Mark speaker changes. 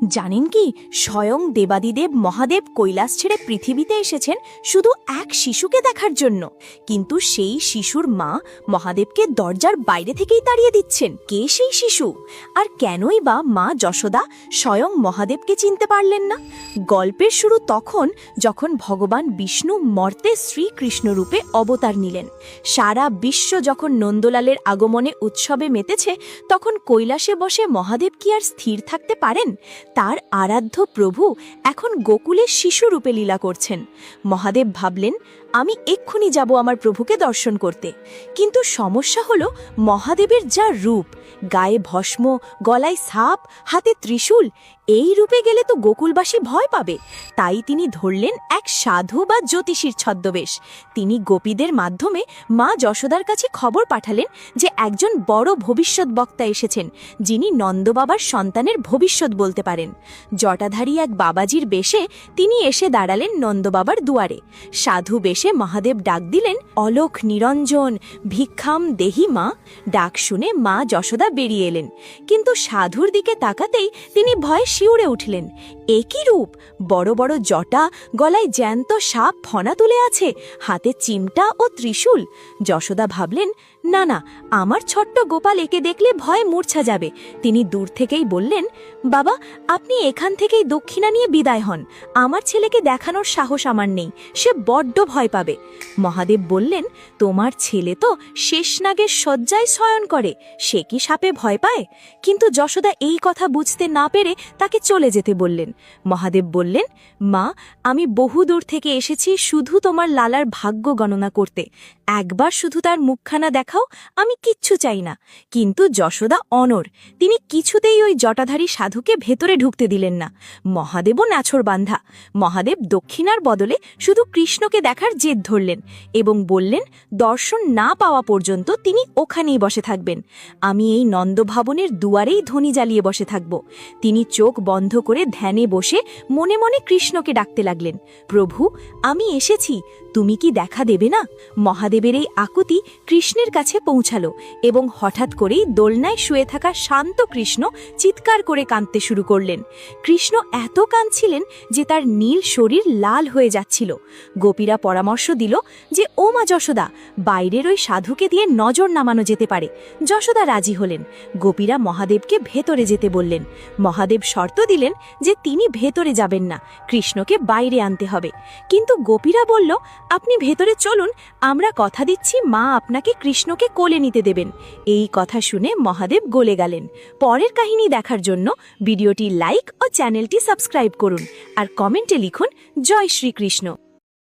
Speaker 1: জানেন কি, স্বয়ং দেবাদিদেব মহাদেব কৈলাস ছেড়ে পৃথিবীতে এসেছেন শুধু এক শিশুকে দেখার জন্য। কিন্তু সেই শিশুর মা মহাদেবকে দরজার বাইরে থেকেই তাড়িয়ে দিচ্ছেন। কে সেই শিশু, আর কেনই বা মা যশোদা স্বয়ং মহাদেবকে চিনতে পারলেন না? গল্পের শুরু তখন যখন ভগবান বিষ্ণু মর্তে শ্রীকৃষ্ণ রূপে অবতার নিলেন। সারা বিশ্ব যখন নন্দলালের আগমনে উৎসবে মেতেছে, তখন কৈলাসে বসে মহাদেব কি আর স্থির থাকতে পারেন? তার আরাধ্য প্রভু এখন গোকুলের শিশু রূপে লীলা করছেন। মহাদেব ভাবলেন, আমি এক্ষুনি যাব আমার প্রভুকে দর্শন করতে। কিন্তু সমস্যা হলো, মহাদেবের যা রূপ, গায়ে ভস্ম, গলায় সাপ, হাতে ত্রিশূল, এই রূপে গেলে তো গোকুলবাসী ভয় পাবে। তাই তিনি ধরলেন এক সাধু বা জ্যোতিষীর ছদ্মবেশ। তিনি গোপীদের মাধ্যমে মা যশোদার কাছে খবর পাঠালেন যে একজন বড় ভবিষ্যৎ বক্তা এসেছেন, যিনি নন্দবাবার সন্তানের ভবিষ্যৎ বলতে পারেন। জটাধারী এক বাবাজির বেশে তিনি এসে দাঁড়ালেন নন্দবাবার দুয়ারে। সাধু বেশে মহাদেব ডাক দিলেন, অলোক নিরঞ্জন ভিক্ষাম দেহি মা। ডাক শুনে মা যশোদা বেরিয়ে এলেন, কিন্তু সাধুর দিকে তাকাতেই তিনি ভয়ে শিউরে উঠলেন। একই রূপ, বড় বড় জটা, গলায় জ্যান্ত সাপ ফনা তুলে আছে, হাতে চিমটা ও ত্রিশূল। যশোদা ভাবলেন, না না, আমার ছোট্ট গোপাল একে দেখলে ভয়ে মূর্ছা যাবে। তিনি দূর থেকেই বললেন, বাবা, আপনি এখান থেকেই দক্ষিণা নিয়ে বিদায় হন। আমার ছেলেকে দেখানোর সাহস আমার নেই, সে বড্ড ভয় পাবে। মহাদেব বললেন, তোমার ছেলে তো শেষনাগের শয্যায় শয়ন করে, সে কি সাপে ভয় পায়? কিন্তু যশোদা এই কথা বুঝতে না পেরে তাকে চলে যেতে বললেন। মহাদেব বললেন, মা, আমি বহু দূর থেকে এসেছি শুধু তোমার লালার ভাগ্য গণনা করতে। একবার শুধু তার মুখখানা দেখাও, আমি কিচ্ছু চাই না। কিন্তু যশোদা অনড়, তিনি কিছুতেই ওই জটাধারী সাধুকে ভেতরে ঢুকতে দিলেন না। মহাদেবও নাছর বান্ধা। মহাদেব দক্ষিণার বদলে শুধু কৃষ্ণকে দেখার জেদ ধরলেন এবং বললেন, দর্শন না পাওয়া পর্যন্ত তিনি ওখানেই বসে থাকবেন। আমি এই নন্দভবনের দুয়ারেই ধ্বনি জ্বালিয়ে বসে থাকব। তিনি চোখ বন্ধ করে ধ্যানে বসে মনে মনে কৃষ্ণকে ডাকতে লাগলেন, প্রভু, আমি এসেছি, তুমি কি দেখা দেবে না? মহাদেবের এই আকুতি কৃষ্ণের কাছে পৌঁছালো এবং হঠাৎ করেই দোলনায় শুয়ে থাকা শান্ত কৃষ্ণ চিৎকার করে কাঁদতে শুরু করলেন। কৃষ্ণ এত কাঁদছিলেন যে তার নীল শরীর লাল হয়ে যাচ্ছিল। গোপীরা পরামর্শ দিল যে, ও মা যশোদা, বাইরের ওই সাধুকে দিয়ে নজর নামানো যেতে পারে। যশোদা রাজি হলেন। গোপীরা মহাদেবকে ভেতরে যেতে বললেন। মহাদেব শর্ত দিলেন যে তিনি ভেতরে যাবেন না, কৃষ্ণকে বাইরে আনতে হবে। কিন্তু গোপীরা বলল, আপনি ভেতরে চলুন, আমরা কথা দিচ্ছি মা আপনাকে কৃষ্ণকে কোলে নিতে দেবেন। এই কথা শুনে মহাদেব গলে গেলেন। পরের কাহিনী দেখার জন্য ভিডিওটি লাইক ও চ্যানেলটি সাবস্ক্রাইব করুন আর কমেন্টে লিখুন, জয় শ্রীকৃষ্ণ।